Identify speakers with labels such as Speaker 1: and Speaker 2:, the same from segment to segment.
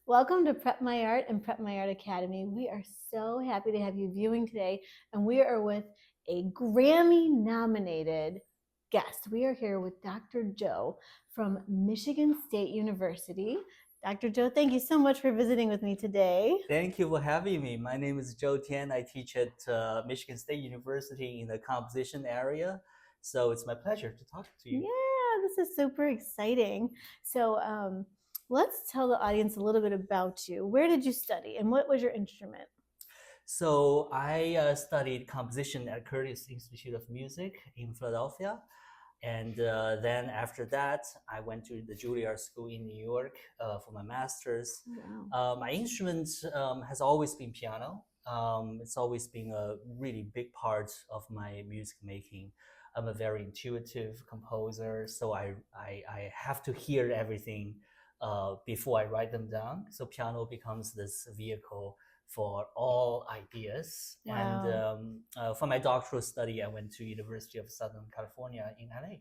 Speaker 1: Welcome to Prep My Art and Prep My Art Academy. We are so happy to have you viewing today, and we are with a Grammy-nominated guest. We are here with Dr. Zhou from Michigan State University. Dr. Zhou, thank you so much for visiting with me today.
Speaker 2: Thank you for having me. My name is Zhou Tian. I teach at Michigan State University in the composition area. So it's my pleasure to talk to you.
Speaker 1: Yeah, this is super exciting. So let's tell the audience a little bit about you. Where did you study and what was your instrument?
Speaker 2: So I studied composition at Curtis Institute of Music in Philadelphia. And then after that, I went to the Juilliard School in New York for my master's.
Speaker 1: Wow.
Speaker 2: My instrument has always been piano. It's always been a really big part of my music making. I'm a very intuitive composer, so I have to hear everything before I write them down. So piano becomes this vehicle for all ideas.
Speaker 1: Wow.
Speaker 2: And for my doctoral study, I went to University of Southern California in LA.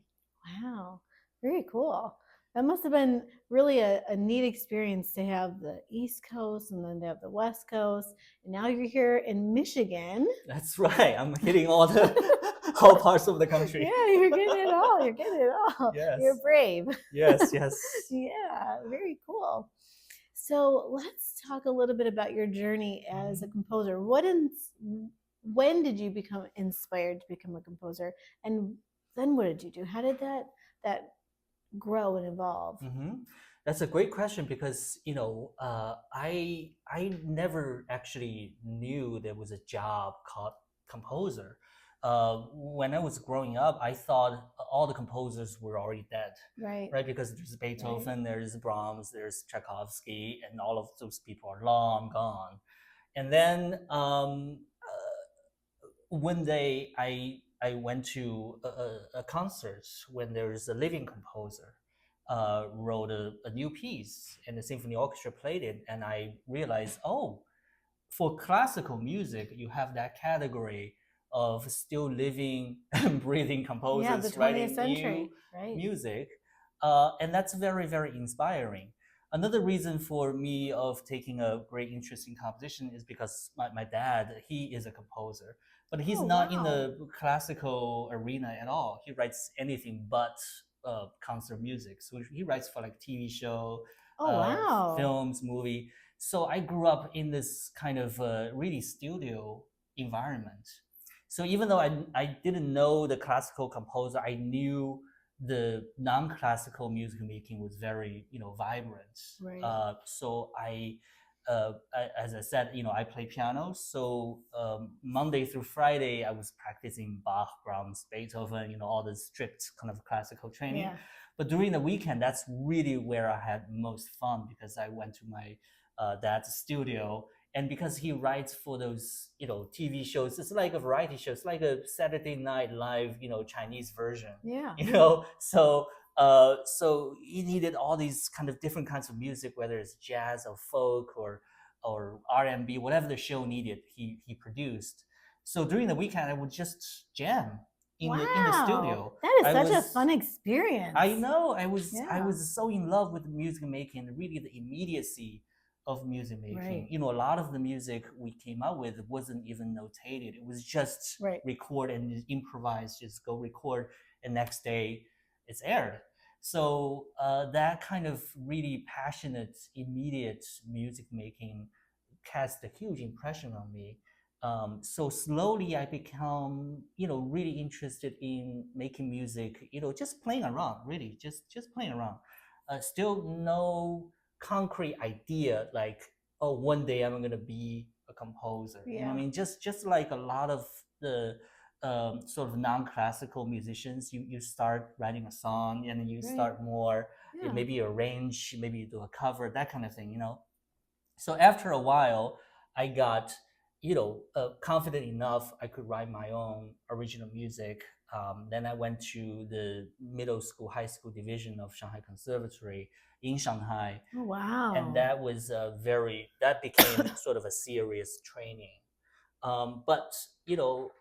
Speaker 1: Wow, very cool. That must have been really a neat experience to have the East Coast and then to have the West Coast. And now you're here in Michigan.
Speaker 2: That's right. I'm hitting all all parts of the country.
Speaker 1: Yeah, you're getting it all. You're getting it all.
Speaker 2: Yes.
Speaker 1: You're brave.
Speaker 2: Yes, yes.
Speaker 1: Yeah, very cool. So let's talk a little bit about your journey as a composer. When did you become inspired to become a composer, and then what did you do? How did that grow and evolve?
Speaker 2: That's a great question because I never actually knew there was a job called composer. When I was growing up, I thought all the composers were already dead, right? Because there's Beethoven, there's Brahms, there's Tchaikovsky, and all of those people are long gone. And then one day I went to a concert when there's a living composer wrote a new piece, and the symphony orchestra played it, and I realized, oh, for classical music, you have that category of still living and breathing composers writing new music. And that's very, very inspiring. Another reason for me of taking a great interest in composition is because my dad, he is a composer, but he's not in the classical arena at all. He writes anything but concert music. So he writes for like TV show, films, movie. So I grew up in this kind of really studio environment. So even though I didn't know the classical composer, I knew the non-classical music making was very, vibrant. Right. So as I said, I play piano. So Monday through Friday, I was practicing Bach, Brahms, Beethoven, all the strict kind of classical training. Yeah. But during the weekend, that's really where I had most fun because I went to my dad's studio. And because he writes for those, TV shows, it's like a variety show. It's like a Saturday Night Live, Chinese version. Yeah. So he needed all these kind of different kinds of music, whether it's jazz or folk or R&B, whatever the show needed, he produced. So during the weekend, I would just jam in the studio.
Speaker 1: That is such a fun experience.
Speaker 2: I know. I was so in love with music making, really the immediacy of music making. Right. A lot of the music we came out with wasn't even notated. It was just record and improvise, just go record, and next day it's aired. So that kind of really passionate, immediate music making cast a huge impression on me. So slowly I become, really interested in making music, just playing around, really, just playing around. Still no concrete idea like, oh, one day I'm gonna be a composer. Yeah. You know what I mean? Just like a lot of the sort of non-classical musicians, you start writing a song and then you start more, maybe you arrange, maybe you do a cover, that kind of thing, So after a while, I got, confident enough I could write my own original music. Then I went to the middle school, high school division of Shanghai Conservatory in Shanghai.
Speaker 1: Oh, wow.
Speaker 2: And that was that became sort of a serious training. But,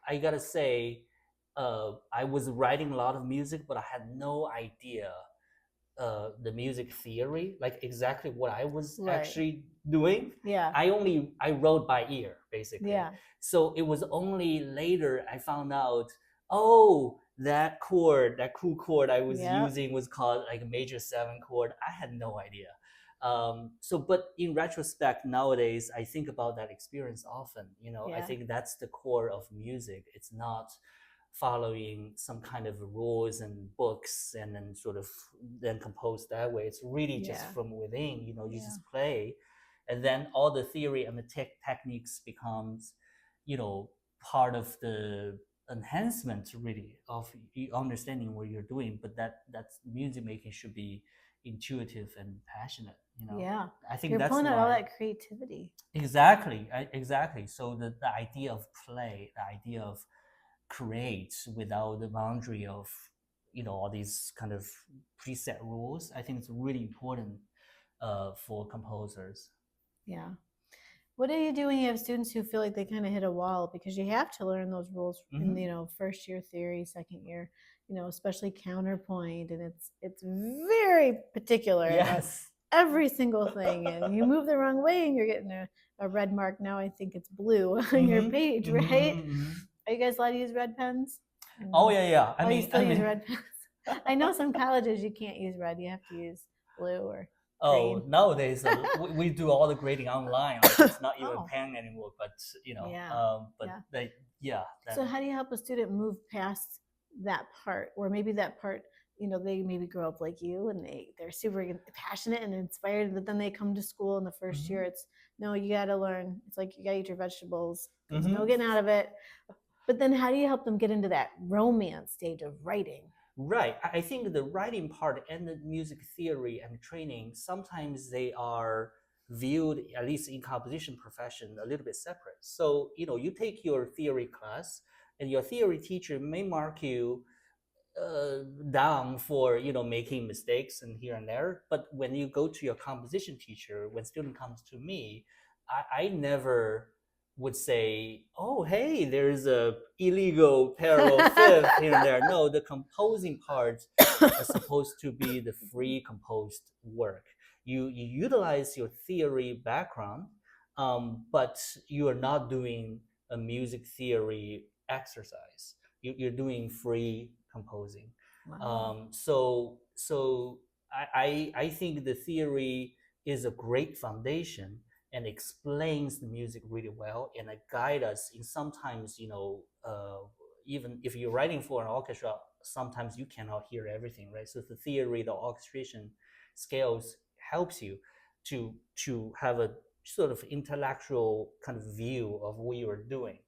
Speaker 2: I gotta say, I was writing a lot of music, but I had no idea the music theory, like exactly what I was
Speaker 1: Right.
Speaker 2: actually doing.
Speaker 1: Yeah.
Speaker 2: I wrote by ear basically.
Speaker 1: Yeah.
Speaker 2: So it was only later I found out, oh, that chord, that cool chord I was
Speaker 1: Yep.
Speaker 2: using was called like a major 7 chord. I had no idea. So, but in retrospect, nowadays, I think about that experience often. You know, I
Speaker 1: Yeah.
Speaker 2: think that's the core of music. It's not following some kind of rules and books and then sort of then compose that way. It's really just
Speaker 1: Yeah.
Speaker 2: from within. You know, you
Speaker 1: Yeah.
Speaker 2: just play, and then all the theory and the techniques becomes, you know, part of the enhancement really of understanding what you're doing. But that's music making should be intuitive and passionate. You know,
Speaker 1: Yeah.
Speaker 2: I think
Speaker 1: You're
Speaker 2: that's
Speaker 1: pulling out all
Speaker 2: why.
Speaker 1: that creativity.
Speaker 2: Exactly, exactly. So the idea of play, the idea of create without the boundary of, you know, all these kind of preset rules, I think it's really important for composers.
Speaker 1: Yeah. What do you do when you have students who feel like they kind of hit a wall because you have to learn those rules in, you know, first year theory, second year, you know, especially counterpoint, and it's very particular about
Speaker 2: Yes.
Speaker 1: every single thing, and you move the wrong way and you're getting a red mark. Now I think it's blue on your page, right? Are you guys allowed to use red pens?
Speaker 2: Oh yeah.
Speaker 1: Oh, you still use red pens? I know some colleges you can't use red; you have to use blue or
Speaker 2: Oh,
Speaker 1: green.
Speaker 2: nowadays we do all the grading online. Like it's not even
Speaker 1: Oh.
Speaker 2: pen anymore. But you know,
Speaker 1: Yeah.
Speaker 2: but
Speaker 1: Yeah.
Speaker 2: they, yeah.
Speaker 1: So how do you help a student move past that part, or maybe that part, you know, they maybe grow up like you and they're super passionate and inspired, but then they come to school in the 1st year, it's no, you got to learn. It's like you got to eat your vegetables. There's no getting out of it. But then how do you help them get into that romance stage of writing?
Speaker 2: Right. I think the writing part and the music theory and training, sometimes they are viewed, at least in composition profession, a little bit separate. So, you know, you take your theory class and your theory teacher may mark you down for, you know, making mistakes and here and there. But when you go to your composition teacher, when student comes to me, I never would say, oh hey, there's a illegal parallel fifth here and there. No, the composing part is supposed to be the free composed work. You utilize your theory background, but you are not doing a music theory exercise. You're doing free composing.
Speaker 1: Wow.
Speaker 2: So I think the theory is a great foundation and explains the music really well and guide us in sometimes, you know, even if you're writing for an orchestra, sometimes you cannot hear everything, right? So the theory, the orchestration scales helps you to have a sort of intellectual kind of view of what you are doing.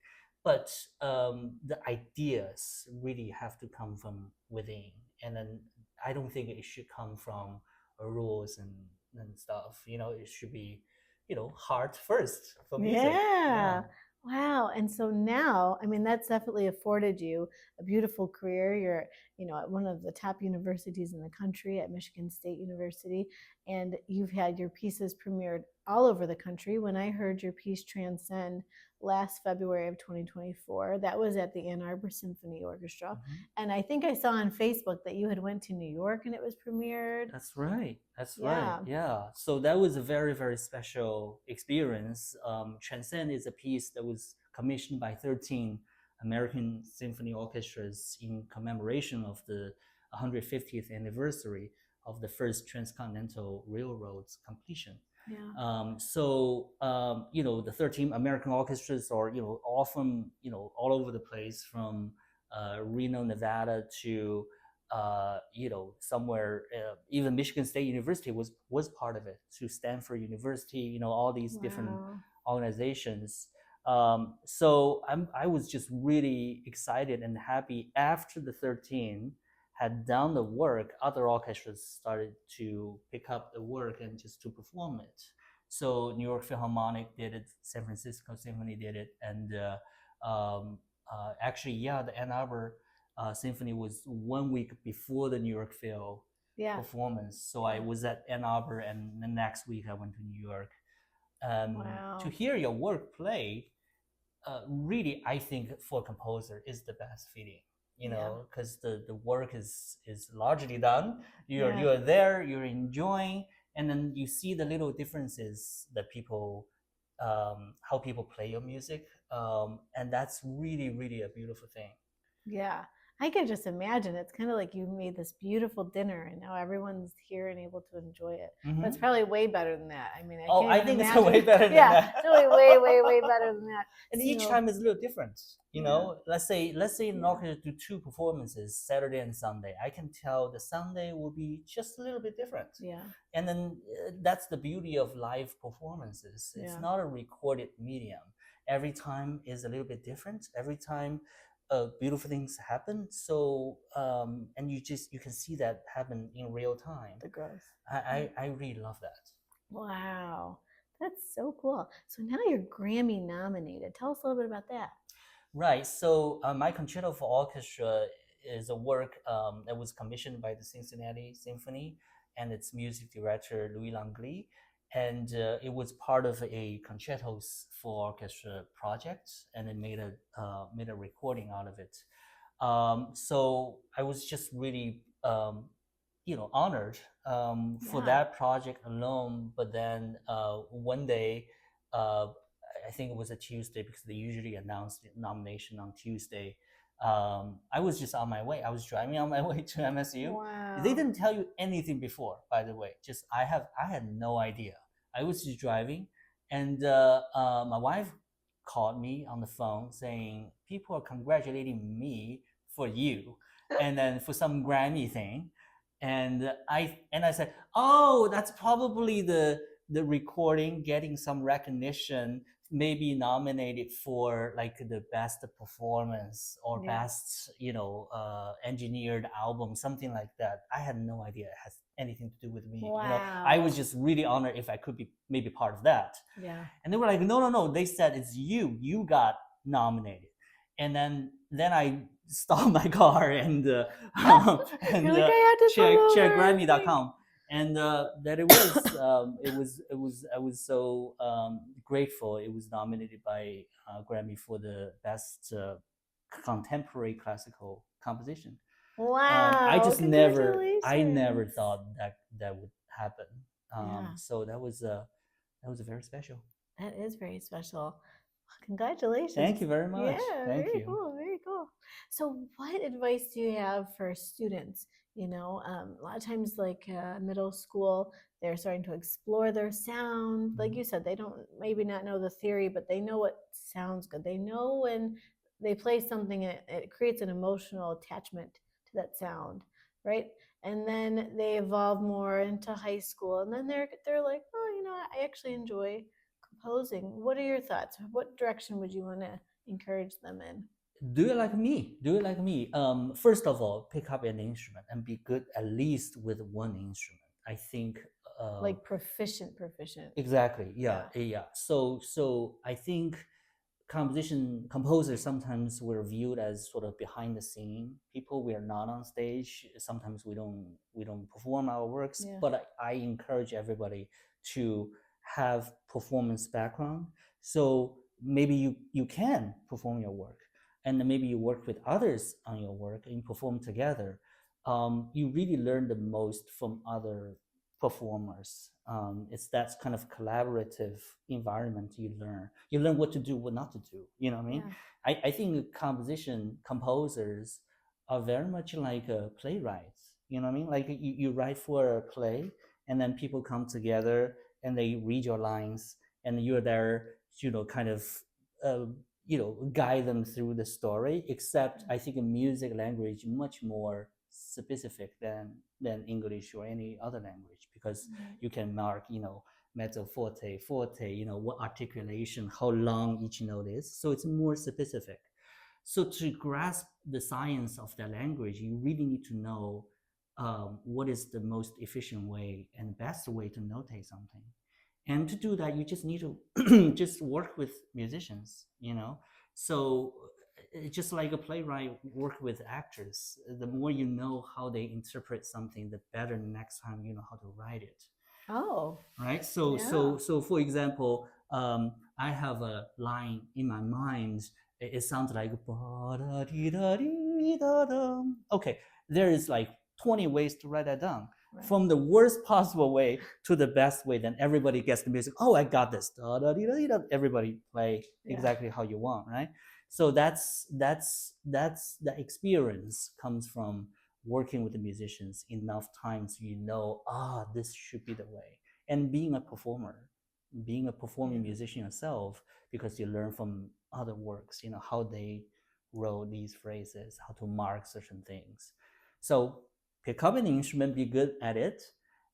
Speaker 2: But the ideas really have to come from within, and then I don't think it should come from rules and stuff. You know, it should be, you know, heart first for music.
Speaker 1: Yeah. Wow. And so now, I mean, that's definitely afforded you a beautiful career. You're, you know, at one of the top universities in the country, at Michigan State University, and you've had your pieces premiered all over the country. When I heard your piece Transcend last February of 2024, that was at the Ann Arbor Symphony Orchestra. And I think I saw on Facebook that you had went to New York and it was premiered.
Speaker 2: That's right. That's
Speaker 1: Yeah.
Speaker 2: right. Yeah. So that was a very, very special experience. Transcend is a piece that was commissioned by 13 American symphony orchestras in commemoration of the 150th anniversary of the first transcontinental railroad's completion.
Speaker 1: Yeah.
Speaker 2: You know, the 13 American orchestras are, you know, all from, you know, all over the place, from Reno, Nevada to you know, somewhere, even Michigan State University was part of it, to Stanford University, you know, all these different organizations. I was just really excited and happy after the 13 had done the work. Other orchestras started to pick up the work and just to perform it. So New York Philharmonic did it, San Francisco Symphony did it, and actually, yeah, the Ann Arbor Symphony was 1 week before the New York Phil performance. So I was at Ann Arbor, and the next week I went to New York. To hear your work play, really, I think for a composer is the best feeling. you
Speaker 1: Yeah.
Speaker 2: know, because the work is largely done.
Speaker 1: Yeah.
Speaker 2: You're there, you're enjoying, and then you see the little differences that people, how people play your music, and that's really, really a beautiful thing.
Speaker 1: Yeah. I can just imagine. It's kind of like you made this beautiful dinner and now everyone's here and able to enjoy it. But it's probably way better than that. I mean, I can't
Speaker 2: I
Speaker 1: even
Speaker 2: think it's
Speaker 1: imagine.
Speaker 2: way better than
Speaker 1: Yeah,
Speaker 2: that.
Speaker 1: it's really way, way, way better than that.
Speaker 2: And each
Speaker 1: So-
Speaker 2: time is a little different. You
Speaker 1: Yeah.
Speaker 2: know, let's say an
Speaker 1: Yeah.
Speaker 2: orchestra do 2 performances, Saturday and Sunday. I can tell the Sunday will be just a little bit different.
Speaker 1: Yeah.
Speaker 2: And then that's the beauty of live performances. It's
Speaker 1: Yeah.
Speaker 2: not a recorded medium. Every time is a little bit different. Every time beautiful things happen. So and you can see that happen in real time.
Speaker 1: The growth.
Speaker 2: I really love that.
Speaker 1: Wow. That's so cool. So now you're Grammy nominated. Tell us a little bit about that.
Speaker 2: Right. So my concerto for orchestra is a work that was commissioned by the Cincinnati Symphony and its music director Louis Langley, and it was part of a concertos for orchestra project, and it made a recording out of it. So I was just really honored for
Speaker 1: Yeah.
Speaker 2: that project alone. But then one day, I think it was a Tuesday because they usually announce the nomination on Tuesday. I was just on my way. I was driving on my way to MSU.
Speaker 1: Wow.
Speaker 2: They didn't tell you anything before, by the way. Just I had no idea. I was just driving, and my wife called me on the phone saying people are congratulating me for you, and then for some Grammy thing, and I said, oh, that's probably the recording getting some recognition, maybe nominated for like the best performance or best engineered album, something like that. I had no idea it has anything to do with me.
Speaker 1: Wow.
Speaker 2: I was just really honored if I could be maybe part of that.
Speaker 1: Yeah.
Speaker 2: And they were like, no, they said it's you got nominated. And then I stopped my car and check Grammy.com, and that it was I was so grateful. It was nominated by Grammy for the best contemporary classical composition.
Speaker 1: Wow.
Speaker 2: I just never thought that would happen. So that was very special.
Speaker 1: That is very special. Congratulations.
Speaker 2: Thank you very much.
Speaker 1: Yeah,
Speaker 2: Thank
Speaker 1: very
Speaker 2: you.
Speaker 1: cool, very cool. So what advice do you have for students? A lot of times like middle school, they're starting to explore their sound. Like you said, they don't maybe not know the theory, but they know what sounds good. They know when they play something, it creates an emotional attachment to that sound, right? And then they evolve more into high school, and then they're like, oh, I actually enjoy composing. What are your thoughts? What direction would you want to encourage them in?
Speaker 2: Do it like me. First of all, pick up an instrument and be good at least with one instrument. I think
Speaker 1: like proficient.
Speaker 2: Exactly. Yeah. So I think composers sometimes we're viewed as sort of behind the scene people. We are not on stage. Sometimes we don't perform our works. But I encourage everybody to have performance background. So maybe you can perform your work, and then maybe you work with others on your work and you perform together. You really learn the most from other performers. It's that kind of collaborative environment. You learn what to do, what not to do. You know what I mean? I think composers are very much like playwrights. You know what I mean? Like you write for a play, and then people come together and they read your lines, and you're there, kind of guide them through the story. Except I think music language much more specific than English or any other language, because you can mark mezzo, forte, what articulation, how long each note is. So it's more specific. So to grasp the science of that language, you really need to know what is the most efficient way and best way to notate something. And to do that, you just need to just work with musicians. So just like a playwright work with actors, the more you know how they interpret something, the better next time you know how to write it.
Speaker 1: Oh,
Speaker 2: right. So for example, I have a line in my mind. it sounds like ba-da-dee-da-dee-da-dum. Okay, there is like 20 ways to write that down.
Speaker 1: Right.
Speaker 2: From the worst possible way to the best way, then everybody gets the music. Oh, I got this. Da-da-dee-da-dee-da. Everybody play exactly how you want, right? So that's the experience comes from working with the musicians enough times you know, this should be the way. And being a performing musician yourself, because you learn from other works, how they wrote these phrases, how to mark certain things. So pick up an instrument, be good at it.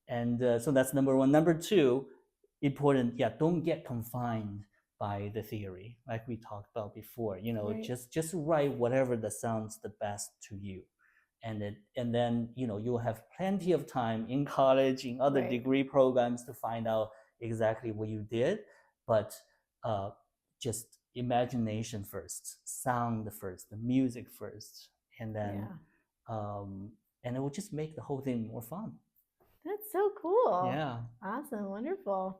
Speaker 2: And so that's number one. Number two, important, don't get confined by the theory, like we talked about before.
Speaker 1: Right.
Speaker 2: Just write whatever that sounds the best to you. And then you'll have plenty of time in college, in other
Speaker 1: Right.
Speaker 2: degree programs, to find out exactly what you did. But just imagination first, sound first, the music first, and then and it will just make the whole thing more fun.
Speaker 1: That's so cool.
Speaker 2: Yeah.
Speaker 1: Awesome. Wonderful.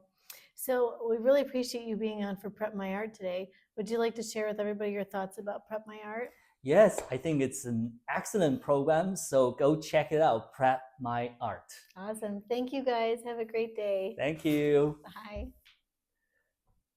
Speaker 1: So we really appreciate you being on for Prep My Art today. Would you like to share with everybody your thoughts about Prep My Art?
Speaker 2: Yes, I think it's an excellent program. So go check it out, Prep My Art.
Speaker 1: Awesome. Thank you guys. Have a great day.
Speaker 2: Thank you.
Speaker 1: Bye.